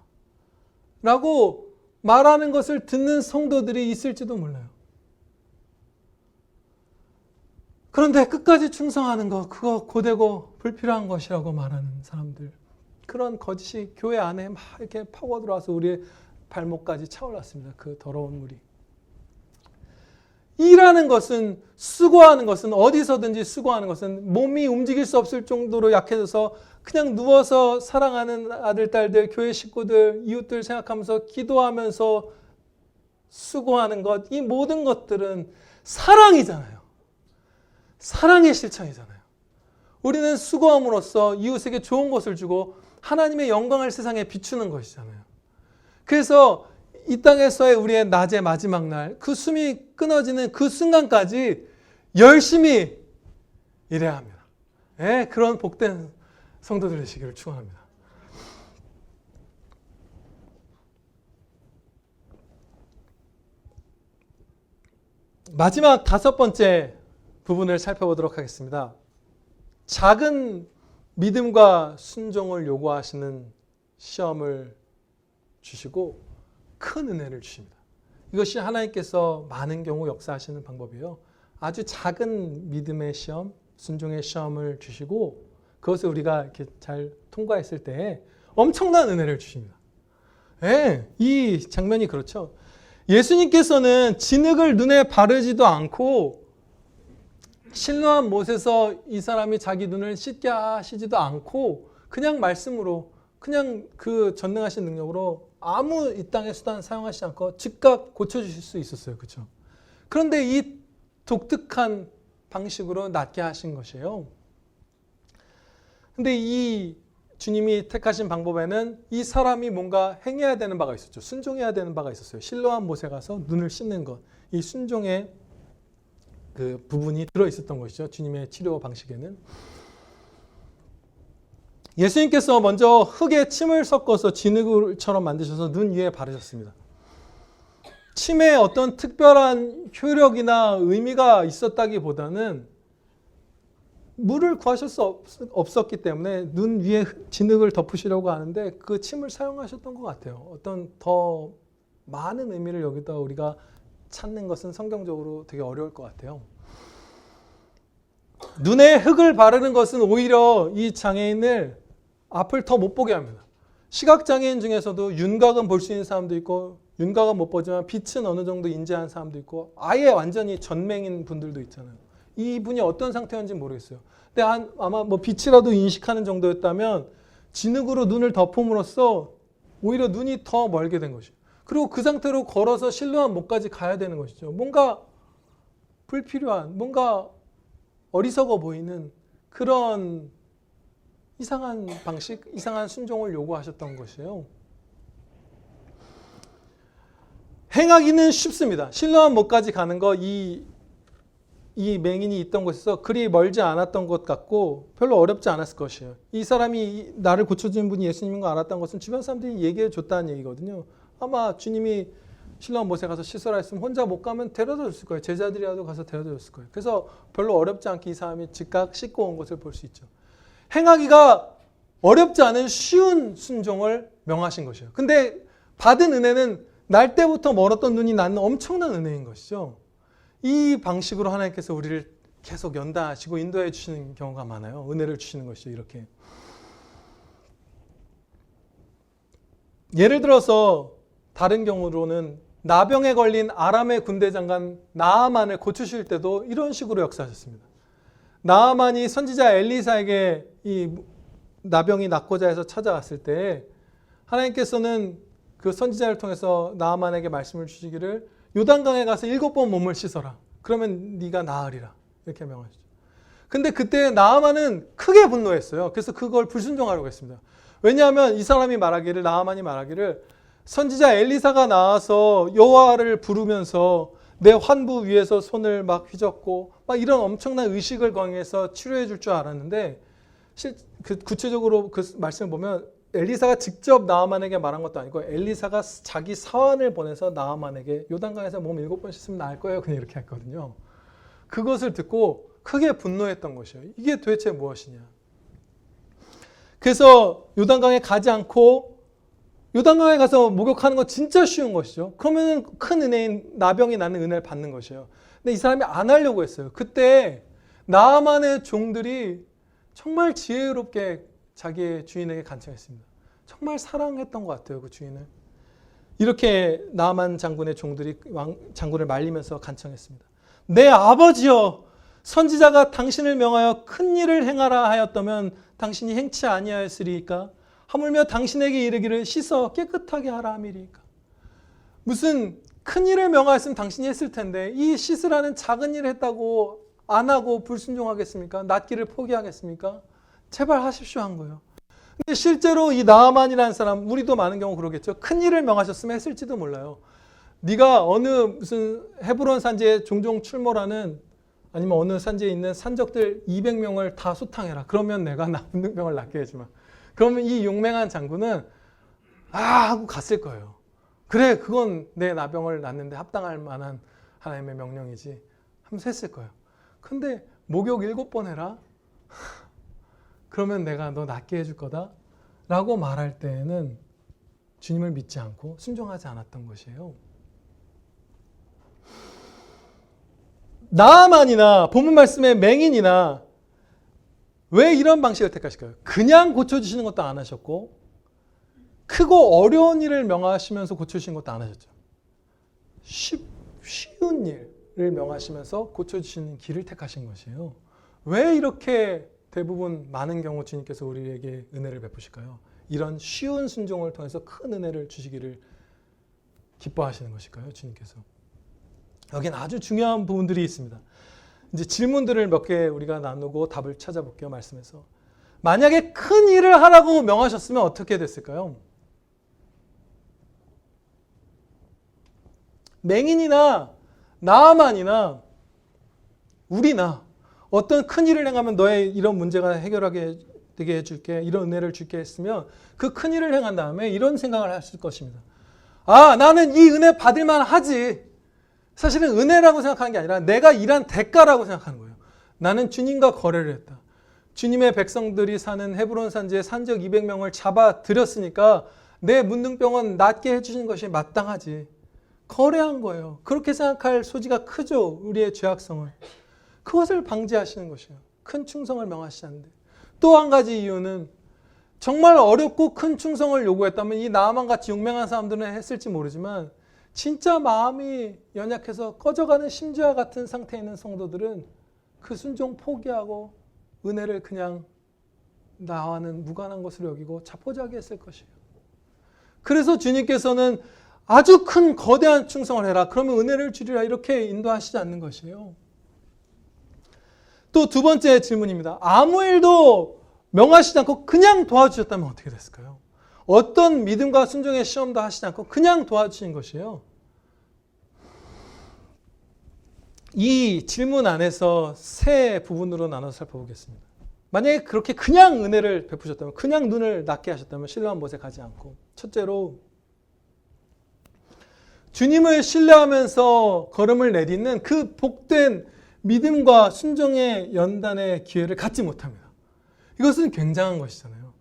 라고 말하는 것을 듣는 성도들이 있을지도 몰라요. 그런데 끝까지 충성하는 거, 그거 고되고 불필요한 것이라고 말하는 사람들, 그런 거짓이 교회 안에 막 이렇게 파고 들어와서 우리의 발목까지 차올랐습니다. 그 더러운 물이. 일하는 것은, 수고하는 것은, 어디서든지 수고하는 것은 몸이 움직일 수 없을 정도로 약해져서 그냥 누워서 사랑하는 아들, 딸들, 교회 식구들, 이웃들 생각하면서 기도하면서 수고하는 것, 이 모든 것들은 사랑이잖아요. 사랑의 실천이잖아요. 우리는 수고함으로써 이웃에게 좋은 것을 주고 하나님의 영광을 세상에 비추는 것이잖아요. 그래서 이 땅에서의 우리의 낮의 마지막 날, 그 숨이 끊어지는 그 순간까지 열심히 일해야 합니다. 네, 그런 복된 성도들 되시기를 축원합니다. 마지막 5번째 부분을 살펴보도록 하겠습니다. 작은 믿음과 순종을 요구하시는 시험을 주시고 큰 은혜를 주십니다. 이것이 하나님께서 많은 경우 역사하시는 방법이에요. 아주 작은 믿음의 시험, 순종의 시험을 주시고 그것을 우리가 이렇게 잘 통과했을 때 엄청난 은혜를 주십니다. 네, 이 장면이 그렇죠. 예수님께서는 진흙을 눈에 바르지도 않고 실로암 못에서 이 사람이 자기 눈을 씻게 하시지도 않고 그냥 말씀으로, 그냥 그 전능하신 능력으로 아무 이 땅의 수단 사용하시지 않고 즉각 고쳐주실 수 있었어요. 그렇죠? 그런데 이 독특한 방식으로 낫게 하신 것이에요. 근데 이 주님이 택하신 방법에는 이 사람이 뭔가 행해야 되는 바가 있었죠. 순종해야 되는 바가 있었어요. 실로암 못에 가서 눈을 씻는 것. 이 순종의 그 부분이 들어있었던 것이죠. 주님의 치료 방식에는. 예수님께서 먼저 흙에 침을 섞어서 진흙처럼 만드셔서 눈 위에 바르셨습니다. 침에 어떤 특별한 효력이나 의미가 있었다기보다는 물을 구하실 수 없었기 때문에 눈 위에 진흙을 덮으시려고 하는데 그 침을 사용하셨던 것 같아요. 어떤 더 많은 의미를 여기다 우리가 찾는 것은 성경적으로 되게 어려울 것 같아요. 눈에 흙을 바르는 것은 오히려 이 장애인을 앞을 더 못 보게 합니다. 시각장애인 중에서도 윤곽은 볼 수 있는 사람도 있고 윤곽은 못 보지만 빛은 어느 정도 인지하는 사람도 있고 아예 완전히 전맹인 분들도 있잖아요. 이분이 어떤 상태였는지 모르겠어요. 근데 아마 뭐 빛이라도 인식하는 정도였다면 진흙으로 눈을 덮음으로써 오히려 눈이 더 멀게 된 것이죠. 그리고 그 상태로 걸어서 실로암 못까지 가야 되는 것이죠. 뭔가 불필요한, 뭔가 어리석어 보이는 그런 이상한 방식, 이상한 순종을 요구하셨던 것이에요. 행하기는 쉽습니다. 실로암 못까지 가는 거 이 맹인이 있던 곳에서 그리 멀지 않았던 것 같고 별로 어렵지 않았을 것이에요. 이 사람이 나를 고쳐주는 분이 예수님인 걸 알았던 것은 주변 사람들이 얘기해 줬다는 얘기거든요. 아마 주님이 실로암 못에 가서 씻으라 했으면 혼자 못 가면 데려다 줬을 거예요. 제자들이라도 가서 데려다 줬을 거예요. 그래서 별로 어렵지 않게 이 사람이 즉각 씻고 온 것을 볼 수 있죠. 행하기가 어렵지 않은 쉬운 순종을 명하신 것이에요. 근데 받은 은혜는 날 때부터 멀었던 눈이 낳는 엄청난 은혜인 것이죠. 이 방식으로 하나님께서 우리를 계속 연다하시고 인도해 주시는 경우가 많아요. 은혜를 주시는 것이죠. 이렇게. 예를 들어서 다른 경우로는 나병에 걸린 아람의 군대 장관 나아만을 고치실 때도 이런 식으로 역사하셨습니다. 나아만이 선지자 엘리사에게 이 나병이 낫고자 해서 찾아왔을 때 하나님께서는 그 선지자를 통해서 나아만에게 말씀을 주시기를 요단강에 가서 7번 몸을 씻어라. 그러면 네가 나으리라. 이렇게 명하시죠. 근데 그때 나아만은 크게 분노했어요. 그래서 그걸 불순종하려고 했습니다. 왜냐하면 이 사람이 말하기를, 나아만이 말하기를 선지자 엘리사가 나와서 여호와를 부르면서 내 환부 위에서 손을 막 휘젓고 막 이런 엄청난 의식을 강해서 치료해 줄 줄 알았는데 구체적으로 그 말씀을 보면 엘리사가 직접 나아만에게 말한 것도 아니고 엘리사가 자기 사환을 보내서 나아만에게 요단강에서 몸 7번 씻으면 나을 거예요. 그냥 이렇게 했거든요. 그것을 듣고 크게 분노했던 것이에요. 이게 도대체 무엇이냐. 그래서 요단강에 가지 않고 요단강에 가서 목욕하는 건 진짜 쉬운 것이죠. 그러면 큰 은혜인 나병이 나는 은혜를 받는 것이에요. 근데 이 사람이 안 하려고 했어요. 그때 나아만의 종들이 정말 지혜롭게 자기의 주인에게 간청했습니다. 정말 사랑했던 것 같아요. 그 주인을. 이렇게 나아만 장군의 종들이 장군을 말리면서 간청했습니다. 내 아버지여, 선지자가 당신을 명하여 큰 일을 행하라 하였다면 당신이 행치 아니하였으리이까? 하물며 당신에게 이르기를 씻어 깨끗하게 하라 함이리이까? 무슨 큰 일을 명하였으면 당신이 했을 텐데 이 씻으라는 작은 일을 했다고 안 하고 불순종하겠습니까? 낫기를 포기하겠습니까? 제발 하십시오 한 거예요. 근데 실제로 이 나아만이라는 사람, 우리도 많은 경우 그러겠죠. 큰 일을 명하셨으면 했을지도 몰라요. 네가 어느 무슨 헤브론 산지에 종종 출몰하는, 아니면 어느 산지에 있는 산적들 200명을 다 소탕해라. 그러면 내가 문둥병을 낫게 해주마. 그러면 이 용맹한 장군은 하고 갔을 거예요. 그래, 그건 내 나병을 낫는데 합당할 만한 하나님의 명령이지 하면서 했을 거예요. 근데 목욕 7번 해라. 그러면 내가 너 낫게 해줄 거다 라고 말할 때에는 주님을 믿지 않고 순종하지 않았던 것이에요. 나아만이나 본문 말씀의 맹인이나 왜 이런 방식을 택하실까요? 그냥 고쳐주시는 것도 안 하셨고 크고 어려운 일을 명하시면서 고쳐주시는 것도 안 하셨죠. 쉬운 일을 명하시면서 고쳐주시는 길을 택하신 것이에요. 왜 이렇게 대부분 많은 경우 주님께서 우리에게 은혜를 베푸실까요? 이런 쉬운 순종을 통해서 큰 은혜를 주시기를 기뻐하시는 것일까요? 주님께서. 여기는 아주 중요한 부분들이 있습니다. 이제 질문들을 몇 개 우리가 나누고 답을 찾아볼게요. 말씀에서. 만약에 큰 일을 하라고 명하셨으면 어떻게 됐을까요? 맹인이나 나아만이나 우리나 어떤 큰 일을 행하면 너의 이런 문제가 해결하게 되게 해줄게, 이런 은혜를 줄게 했으면 그 큰 일을 행한 다음에 이런 생각을 하실 것입니다. 나는 이 은혜 받을만 하지. 사실은 은혜라고 생각하는 게 아니라 내가 일한 대가라고 생각하는 거예요. 나는 주님과 거래를 했다. 주님의 백성들이 사는 헤브론 산지에 산적 200명을 잡아들였으니까 내 문둥병은 낫게 해주신 것이 마땅하지. 거래한 거예요. 그렇게 생각할 소지가 크죠. 우리의 죄악성을. 그것을 방지하시는 것이에요. 큰 충성을 명하시지 않는데. 또 한 가지 이유는 정말 어렵고 큰 충성을 요구했다면 이 나아만같이 용맹한 사람들은 했을지 모르지만 진짜 마음이 연약해서 꺼져가는 심지와 같은 상태에 있는 성도들은 그 순종 포기하고 은혜를 그냥 나와는 무관한 것으로 여기고 자포자기 했을 것이에요. 그래서 주님께서는 아주 큰 거대한 충성을 해라. 그러면 은혜를 주리라. 이렇게 인도하시지 않는 것이에요. 또 두 번째 질문입니다. 아무 일도 명하시지 않고 그냥 도와주셨다면 어떻게 됐을까요? 어떤 믿음과 순종의 시험도 하시지 않고 그냥 도와주신 것이에요. 이 질문 안에서 세 부분으로 나눠서 살펴보겠습니다. 만약에 그렇게 그냥 은혜를 베푸셨다면, 그냥 눈을 낫게 하셨다면 신뢰한 못에 가지 않고, 첫째로 주님을 신뢰하면서 걸음을 내딛는 그 복된 믿음과 순종의 연단의 기회를 갖지 못합니다. 이것은 굉장한 것이잖아요.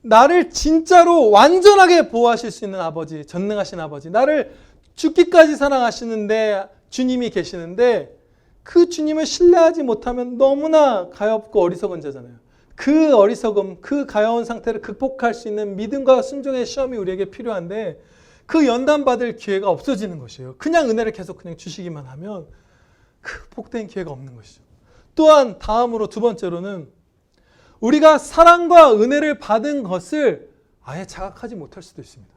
나를 진짜로 완전하게 보호하실 수 있는 아버지, 전능하신 아버지, 나를 죽기까지 사랑하시는데 주님이 계시는데 그 주님을 신뢰하지 못하면 너무나 가엾고 어리석은 자잖아요. 그 어리석음, 그 가여운 상태를 극복할 수 있는 믿음과 순종의 시험이 우리에게 필요한데 그 연단받을 기회가 없어지는 것이에요. 그냥 은혜를 계속 그냥 주시기만 하면 그 복된 기회가 없는 것이죠. 또한 다음으로 두 번째로는 우리가 사랑과 은혜를 받은 것을 아예 자각하지 못할 수도 있습니다.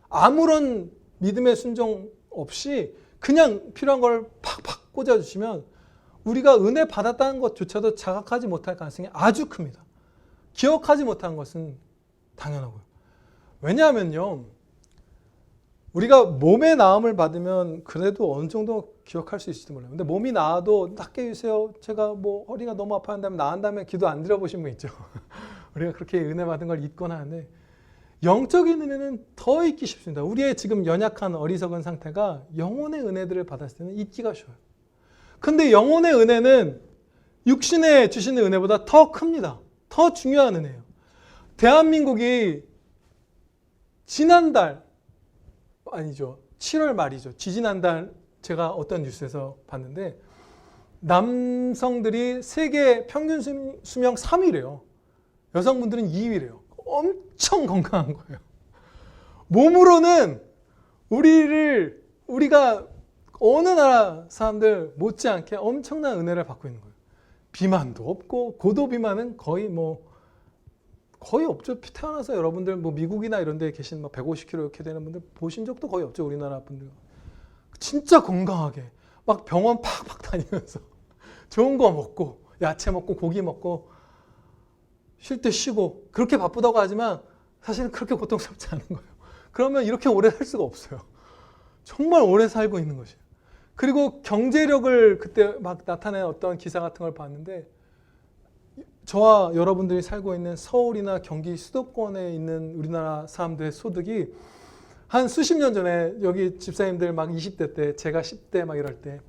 아무런 믿음의 순종 없이 그냥 필요한 걸 팍팍 꽂아주시면 우리가 은혜 받았다는 것조차도 자각하지 못할 가능성이 아주 큽니다. 기억하지 못한 것은 당연하고요. 왜냐하면요, 우리가 몸의 나음을 받으면 그래도 어느 정도 기억할 수 있을지 몰라요. 근데 몸이 나아도 낫게 해주세요. 제가 뭐 허리가 너무 아파한다면 나은 다음에 기도 안 드려보신 분 있죠. 우리가 그렇게 은혜 받은 걸 잊거나 하는데 영적인 은혜는 더 잊기 쉽습니다. 우리의 지금 연약한 어리석은 상태가 영혼의 은혜들을 받았을 때는 잊기가 쉬워요. 근데 영혼의 은혜는 육신에 주시는 은혜보다 더 큽니다. 더 중요한 은혜예요. 대한민국이 지난달, 아니죠, 7월 말이죠. 지지난달 제가 어떤 뉴스에서 봤는데 남성들이 세계 평균 수명 3위래요. 여성분들은 2위래요. 엄청 건강한 거예요. 몸으로는 우리가 어느 나라 사람들 못지않게 엄청난 은혜를 받고 있는 거예요. 비만도 없고 고도 비만은 거의 없죠. 태어나서 여러분들 미국이나 이런 데 계신 150kg 이렇게 되는 분들 보신 적도 거의 없죠. 우리나라 분들. 진짜 건강하게 막 병원 팍팍 다니면서 좋은 거 먹고 야채 먹고 고기 먹고 쉴 때 쉬고 그렇게 바쁘다고 하지만 사실은 그렇게 고통스럽지 않은 거예요. 그러면 이렇게 오래 살 수가 없어요. 정말 오래 살고 있는 것이에요. 그리고 경제력을 그때 막 나타낸 어떤 기사 같은 걸 봤는데 저와 여러분들이 살고 있는 서울이나 경기 수도권에 있는 우리나라 사람들의 소득이 한 수십 년 전에 여기 집사님들 막 20대 때 제가 10대 막 이럴 때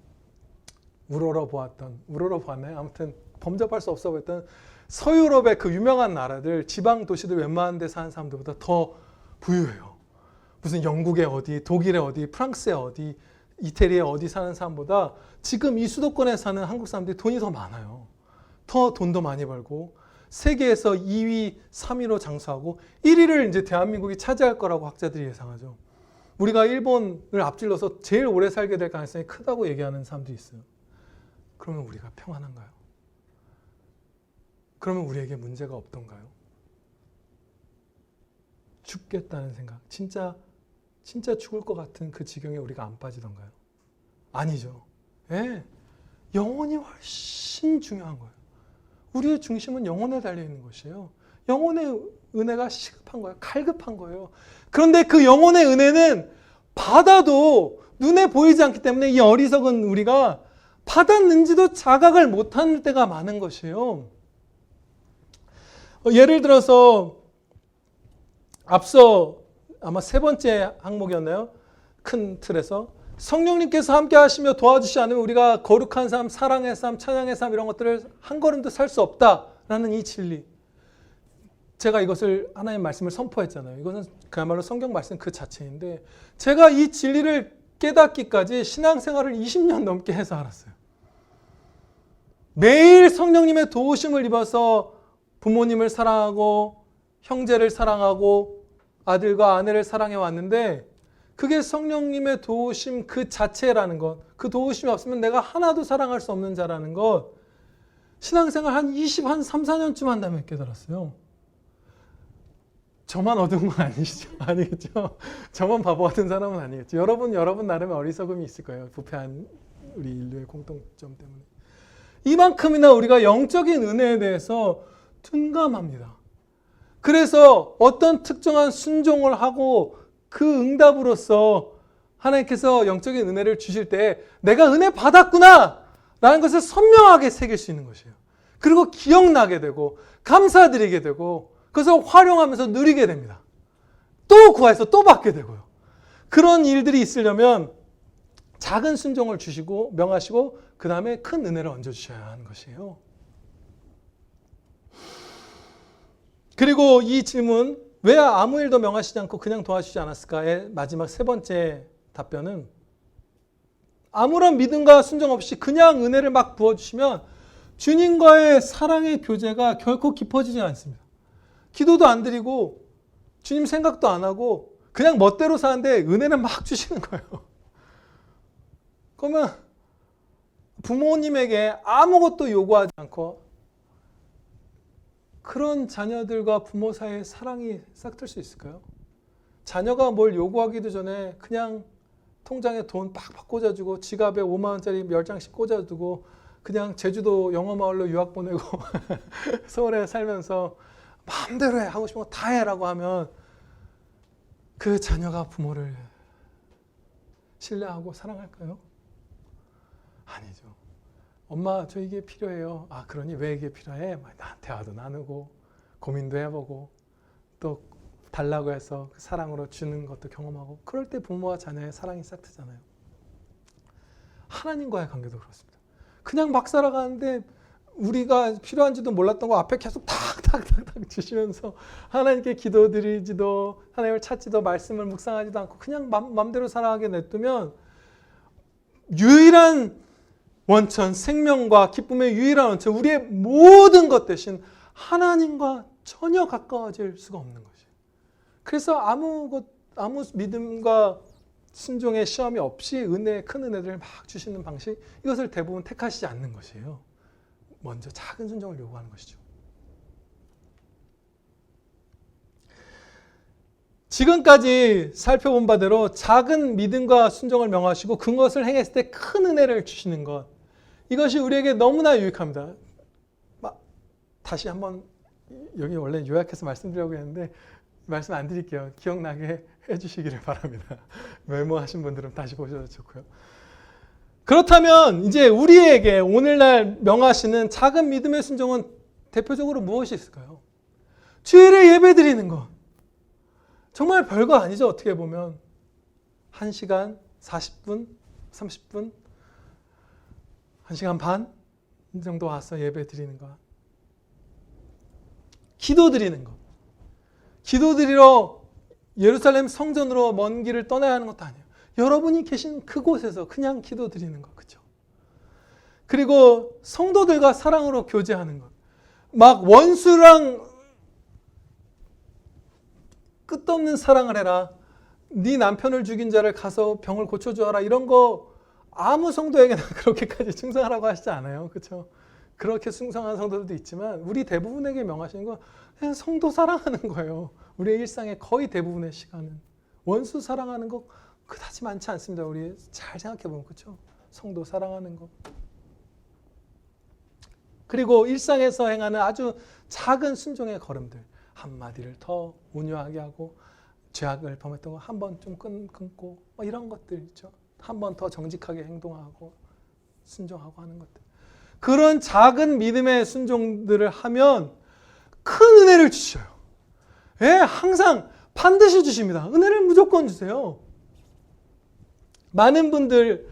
우러러 보았나요? 아무튼 범접할 수 없어 보였던 서유럽의 그 유명한 나라들 지방 도시들 웬만한 데 사는 사람들보다 더 부유해요. 무슨 영국의 어디, 독일의 어디, 프랑스의 어디, 이태리의 어디 사는 사람보다 지금 이 수도권에 사는 한국 사람들이 돈이 더 많아요. 더 돈도 많이 벌고 세계에서 2위, 3위로 장수하고 1위를 이제 대한민국이 차지할 거라고 학자들이 예상하죠. 우리가 일본을 앞질러서 제일 오래 살게 될 가능성이 크다고 얘기하는 사람들이 있어요. 그러면 우리가 평안한가요? 그러면 우리에게 문제가 없던가요? 죽겠다는 생각, 진짜 죽을 것 같은 그 지경에 우리가 안 빠지던가요? 아니죠. 예, 영혼이 훨씬 중요한 거예요. 우리의 중심은 영혼에 달려있는 것이에요. 영혼의 은혜가 시급한 거예요. 갈급한 거예요. 그런데 그 영혼의 은혜는 받아도 눈에 보이지 않기 때문에 이 어리석은 우리가 받았는지도 자각을 못하는 때가 많은 것이에요. 예를 들어서 앞서 아마 세 번째 항목이었나요? 큰 틀에서 성령님께서 함께 하시며 도와주시지 않으면 우리가 거룩한 삶, 사랑의 삶, 찬양의 삶 이런 것들을 한 걸음도 살 수 없다라는 이 진리. 제가 이것을 하나님 말씀을 선포했잖아요. 이것은 그야말로 성경 말씀 그 자체인데 제가 이 진리를 깨닫기까지 신앙생활을 20년 넘게 해서 알았어요. 매일 성령님의 도우심을 입어서 부모님을 사랑하고 형제를 사랑하고 아들과 아내를 사랑해 왔는데 그게 성령님의 도우심 그 자체라는 것, 그 도우심이 없으면 내가 하나도 사랑할 수 없는 자라는 것, 신앙생활 한 3, 4년쯤 한 다음에 깨달았어요. 저만 얻은 건 아니죠. 아니겠죠. 저만 바보 같은 사람은 아니겠죠. 여러분 나름의 어리석음이 있을 거예요. 부패한 우리 인류의 공통점 때문에. 이만큼이나 우리가 영적인 은혜에 대해서 둔감합니다. 그래서 어떤 특정한 순종을 하고 그 응답으로서 하나님께서 영적인 은혜를 주실 때 내가 은혜 받았구나 라는 것을 선명하게 새길 수 있는 것이에요. 그리고 기억나게 되고 감사드리게 되고 그래서 활용하면서 누리게 됩니다. 또 구해서 또 받게 되고요. 그런 일들이 있으려면 작은 순종을 주시고 명하시고 그 다음에 큰 은혜를 얹어주셔야 하는 것이에요. 그리고 이 질문 왜 아무 일도 명하시지 않고 그냥 도와주시지 않았을까의 마지막 세 번째 답변은 아무런 믿음과 순종 없이 그냥 은혜를 막 부어주시면 주님과의 사랑의 교제가 결코 깊어지지 않습니다. 기도도 안 드리고 주님 생각도 안 하고 그냥 멋대로 사는데 은혜는 막 주시는 거예요. 그러면 부모님에게 아무것도 요구하지 않고 그런 자녀들과 부모 사이에 사랑이 싹틀 수 있을까요? 자녀가 뭘 요구하기도 전에 그냥 통장에 돈 팍팍 꽂아주고 지갑에 5만 원짜리 10장씩 꽂아두고 그냥 제주도 영어마을로 유학 보내고 서울에 살면서 마음대로 해, 하고 싶은 거 다 해라고 하면 그 자녀가 부모를 신뢰하고 사랑할까요? 아니죠. 엄마 저 이게 필요해요. 아 그러니 왜 이게 필요해? 대화도 나누고 고민도 해보고 또 달라고 해서 사랑으로 주는 것도 경험하고 그럴 때 부모와 자녀의 사랑이 싹트잖아요. 하나님과의 관계도 그렇습니다. 그냥 막 살아가는데 우리가 필요한지도 몰랐던 거 앞에 계속 탁탁탁탁 주시면서 하나님께 기도드리지도 하나님을 찾지도 말씀을 묵상하지도 않고 그냥 맘대로 살아가게 냅두면 유일한 원천, 생명과 기쁨의 유일한 원천, 우리의 모든 것 대신 하나님과 전혀 가까워질 수가 없는 것이에요. 그래서 아무 믿음과 순종의 시험이 없이 큰 은혜들을 막 주시는 방식, 이것을 대부분 택하시지 않는 것이에요. 먼저 작은 순종을 요구하는 것이죠. 지금까지 살펴본 바대로 작은 믿음과 순종을 명하시고 그것을 행했을 때 큰 은혜를 주시는 것, 이것이 우리에게 너무나 유익합니다. 다시 한번 여기 원래 요약해서 말씀드리려고 했는데 말씀 안 드릴게요. 기억나게 해주시기를 바랍니다. 메모하신 분들은 다시 보셔도 좋고요. 그렇다면 이제 우리에게 오늘날 명하시는 작은 믿음의 순종은 대표적으로 무엇이 있을까요? 주일에 예배드리는 것. 정말 별거 아니죠. 어떻게 보면 1시간 40분, 30분, 1시간 반 정도 와서 예배드리는 것. 기도드리는 것. 기도드리러 예루살렘 성전으로 먼 길을 떠나야 하는 것도 아니에요. 여러분이 계신 그곳에서 그냥 기도드리는 것. 그렇죠? 그리고 성도들과 사랑으로 교제하는 것. 막 원수랑 끝없는 사랑을 해라. 네 남편을 죽인 자를 가서 병을 고쳐주어라. 이런 거 아무 성도에게나 그렇게까지 충성하라고 하시지 않아요. 그렇죠? 그렇게 충성한 성도들도 있지만 우리 대부분에게 명하시는 건 그냥 성도 사랑하는 거예요. 우리의 일상의 거의 대부분의 시간은. 원수 사랑하는 거 그다지 많지 않습니다. 우리 잘 생각해 보면. 그렇죠? 성도 사랑하는 거. 그리고 일상에서 행하는 아주 작은 순종의 걸음들. 한마디를 더 온유하게 하고 죄악을 범했던 거 한 번 좀 끊고 이런 것들 있죠. 한 번 더 정직하게 행동하고 순종하고 하는 것들. 그런 작은 믿음의 순종들을 하면 큰 은혜를 주셔요. 예, 항상 반드시 주십니다. 은혜를 무조건 주세요. 많은 분들이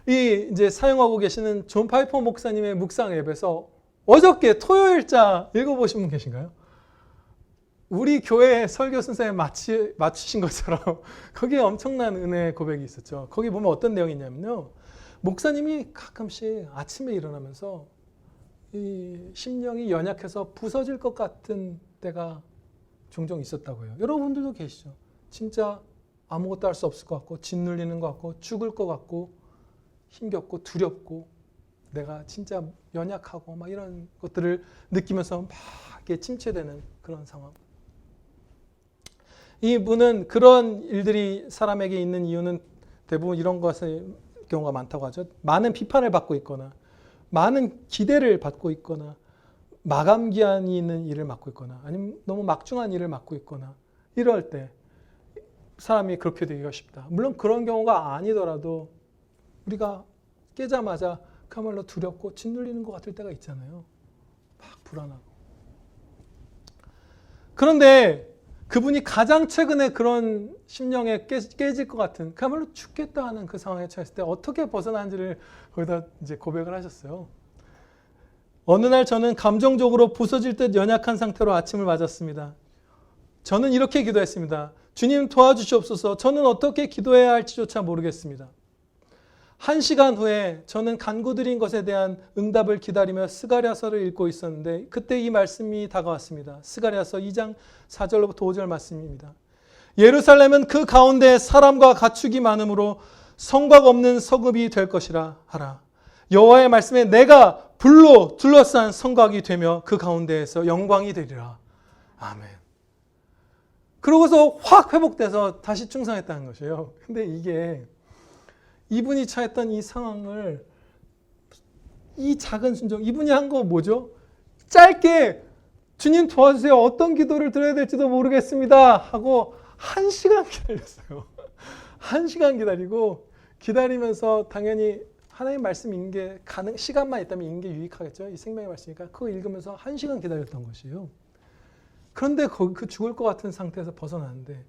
이제 사용하고 계시는 존 파이퍼 목사님의 묵상 앱에서 어저께 토요일자 읽어보신 분 계신가요? 우리 교회 설교 순서에 맞추신 것처럼 거기에 엄청난 은혜의 고백이 있었죠. 거기 보면 어떤 내용이 있냐면요. 목사님이 가끔씩 아침에 일어나면서 이 심령이 연약해서 부서질 것 같은 때가 종종 있었다고 해요. 여러분들도 계시죠. 진짜 아무것도 할 수 없을 것 같고 짓눌리는 것 같고 죽을 것 같고 힘겹고 두렵고 내가 진짜 연약하고 막 이런 것들을 느끼면서 막 이렇게 침체되는 그런 상황. 이분은 그런 일들이 사람에게 있는 이유는 대부분 이런 것의 경우가 많다고 하죠. 많은 비판을 받고 있거나 많은 기대를 받고 있거나 마감 기한이 있는 일을 맡고 있거나 아니면 너무 막중한 일을 맡고 있거나 이럴 때 사람이 그렇게 되기가 쉽다. 물론 그런 경우가 아니더라도 우리가 깨자마자 그야말로 두렵고 짓눌리는 것 같을 때가 있잖아요. 막 불안하고. 그런데 그분이 가장 최근에 그런 심령에 깨질 것 같은 그야말로 죽겠다 하는 그 상황에 처했을 때 어떻게 벗어난지를 거기다 이제 고백을 하셨어요. 어느 날 저는 감정적으로 부서질 듯 연약한 상태로 아침을 맞았습니다. 저는 이렇게 기도했습니다. 주님 도와주시옵소서. 저는 어떻게 기도해야 할지조차 모르겠습니다. 1시간 후에 저는 간구드린 것에 대한 응답을 기다리며 스가랴서를 읽고 있었는데 그때 이 말씀이 다가왔습니다. 스가랴서 2장 4절로부터 5절 말씀입니다. 예루살렘은 그 가운데 사람과 가축이 많으므로 성곽 없는 성읍이 될 것이라 하라. 여호와의 말씀에 내가 불로 둘러싼 성곽이 되며 그 가운데에서 영광이 되리라. 아멘. 그러고서 확 회복돼서 다시 충성했다는 것이에요. 근데 이게 이분이 처했던 이 상황을 이 작은 순종, 이분이 한 거 뭐죠? 짧게 주님 도와주세요. 어떤 기도를 드려야 될지도 모르겠습니다. 하고 1시간 기다렸어요. 1시간 기다리고 기다리면서 당연히 하나님 말씀 읽는 게 시간만 있다면 읽는 게 유익하겠죠. 이 생명의 말씀이니까 그거 읽으면서 1시간 기다렸던 것이에요. 그런데 그 죽을 것 같은 상태에서 벗어나는데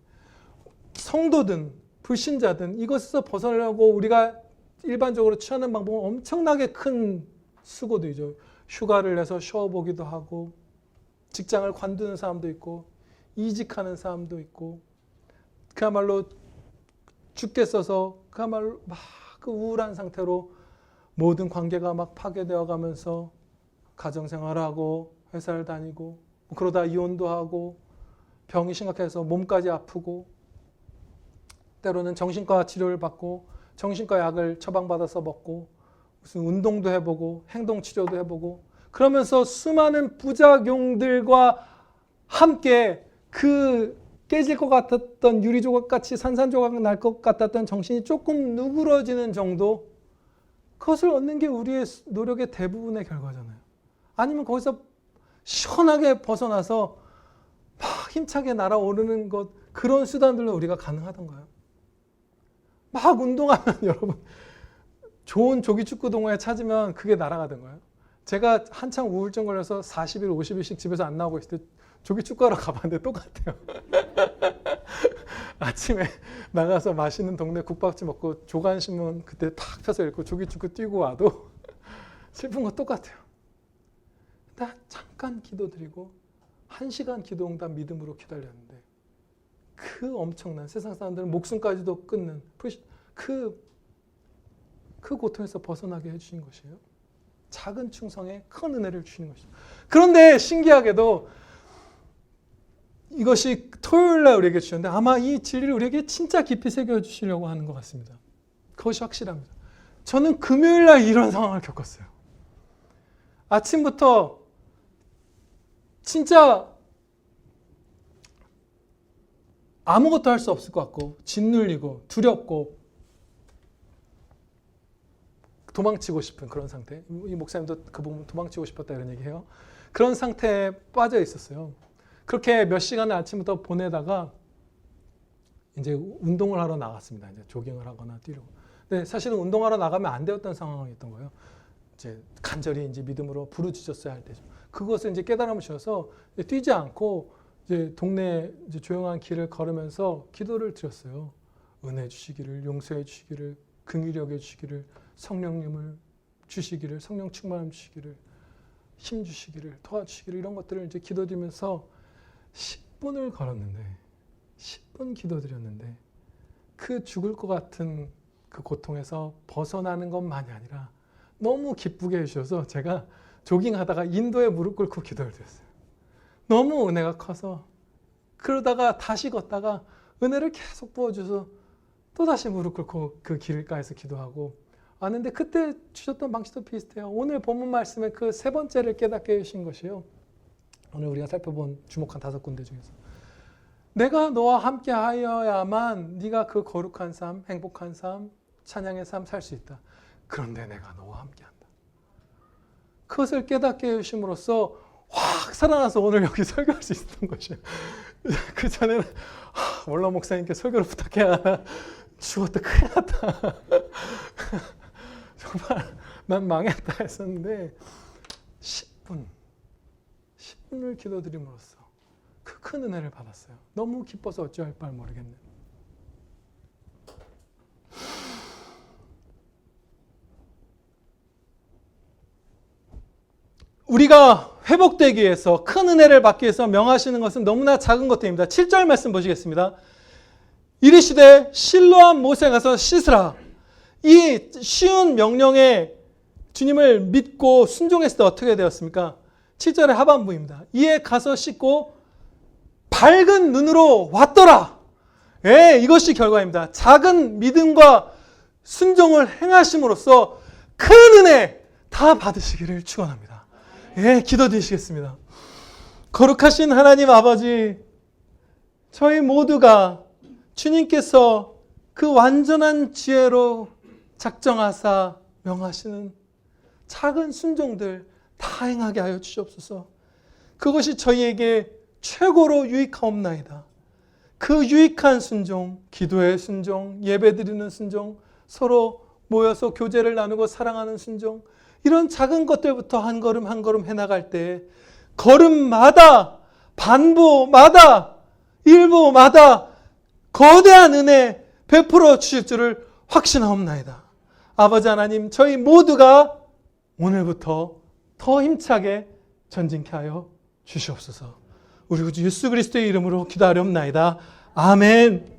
성도든 불신자든 이것에서 벗어나려고 우리가 일반적으로 취하는 방법은 엄청나게 큰 수고들이죠. 휴가를 내서 쉬어보기도 하고 직장을 관두는 사람도 있고 이직하는 사람도 있고 그야말로 죽겠어서 그야말로 막 그 우울한 상태로 모든 관계가 막 파괴되어 가면서 가정생활을 하고 회사를 다니고 그러다 이혼도 하고 병이 심각해서 몸까지 아프고 때로는 정신과 치료를 받고 정신과 약을 처방받아서 먹고 무슨 운동도 해보고 행동치료도 해보고 그러면서 수많은 부작용들과 함께 그 깨질 것 같았던 유리조각같이 산산조각 날 것 같았던 정신이 조금 누그러지는 정도 그것을 얻는 게 우리의 노력의 대부분의 결과잖아요. 아니면 거기서 시원하게 벗어나서 막 힘차게 날아오르는 것, 그런 수단들로 우리가 가능하던가요? 막 운동하면 여러분 좋은 조기축구 동호회 찾으면 그게 날아가던가요? 제가 한창 우울증 걸려서 40일, 50일씩 집에서 안 나오고 있을 때 조기축구하러 가봤는데 똑같아요. 아침에 나가서 맛있는 동네 국밥집 먹고 조간신문 그때 탁 펴서 읽고 조기축구 뛰고 와도 슬픈 거 똑같아요. 나 잠깐 기도드리고 1시간 기도응답 믿음으로 기다렸는데 그 엄청난, 세상 사람들은 목숨까지도 끊는 그 고통에서 벗어나게 해주신 것이에요. 작은 충성에 큰 은혜를 주시는 것이죠. 그런데 신기하게도 이것이 토요일날 우리에게 주셨는데 아마 이 진리를 우리에게 진짜 깊이 새겨주시려고 하는 것 같습니다. 그것이 확실합니다. 저는 금요일날 이런 상황을 겪었어요. 아침부터 진짜 아무것도 할 수 없을 것 같고 짓눌리고 두렵고 도망치고 싶은 그런 상태. 이 목사님도 그 부분 도망치고 싶었다 이런 얘기해요. 그런 상태에 빠져 있었어요. 그렇게 몇 시간을 아침부터 보내다가 이제 운동을 하러 나갔습니다. 이제 조깅을 하거나 뛰려고. 근데 사실은 운동하러 나가면 안 되었던 상황이었던 거예요. 이제 간절히 이제 믿음으로 부르짖었어야 할 때죠. 그것을 이제 깨달음을 주셔서 뛰지 않고 이제 동네 이제 조용한 길을 걸으면서 기도를 드렸어요. 은혜 주시기를, 용서해 주시기를, 긍휼히 여겨 주시기를, 성령님을 주시기를, 성령 충만함 주시기를, 힘 주시기를, 도와주시기를, 이런 것들을 이제 기도드리면서 10분을 걸었는데 10분 기도드렸는데 그 죽을 것 같은 그 고통에서 벗어나는 것만이 아니라 너무 기쁘게 해주셔서 제가 조깅하다가 인도에 무릎 꿇고 기도를 드렸어요. 너무 은혜가 커서 그러다가 다시 걷다가 은혜를 계속 부어줘서 또다시 무릎 꿇고 그 길가에서 기도하고 왔는데 그때 주셨던 방식도 비슷해요. 오늘 본문 말씀의 그 세 번째를 깨닫게 해주신 것이요. 오늘 우리가 살펴본 주목한 5군데 중에서 내가 너와 함께 하여야만 네가 그 거룩한 삶, 행복한 삶, 찬양의 삶 살 수 있다. 그런데 내가 너와 함께 한다. 그것을 깨닫게 해주심으로써 확 살아나서 오늘 여기 설교할 수 있었던 것이에요. 그 전에는 몰라 목사님께 설교를 부탁해야 하나, 죽었다 큰일 났다. 정말 난 망했다 했었는데 10분을 기도드림으로써 그 큰 은혜를 받았어요. 너무 기뻐서 어찌할 바를 모르겠네요. 우리가 회복되기 위해서 큰 은혜를 받기 위해서 명하시는 것은 너무나 작은 것들입니다. 7절 말씀 보시겠습니다. 이르시되 실로암 못에 가서 씻으라. 이 쉬운 명령에 주님을 믿고 순종했을 때 어떻게 되었습니까? 7절의 하반부입니다. 이에 가서 씻고 밝은 눈으로 왔더라. 예, 이것이 결과입니다. 작은 믿음과 순종을 행하심으로써 큰 은혜 다 받으시기를 축원합니다. 예, 기도드리시겠습니다. 거룩하신 하나님 아버지, 저희 모두가 주님께서 그 완전한 지혜로 작정하사 명하시는 작은 순종들 다 행하게 하여 주시옵소서. 그것이 저희에게 최고로 유익하옵나이다. 그 유익한 순종, 기도의 순종, 예배드리는 순종, 서로 모여서 교제를 나누고 사랑하는 순종, 이런 작은 것들부터 한 걸음 한 걸음 해나갈 때 걸음마다, 반부마다, 일부마다 거대한 은혜 베풀어 주실 줄을 확신하옵나이다. 아버지 하나님, 저희 모두가 오늘부터 더 힘차게 전진케 하여 주시옵소서. 우리 구주 예수 그리스도의 이름으로 기도하렵나이다. 아멘.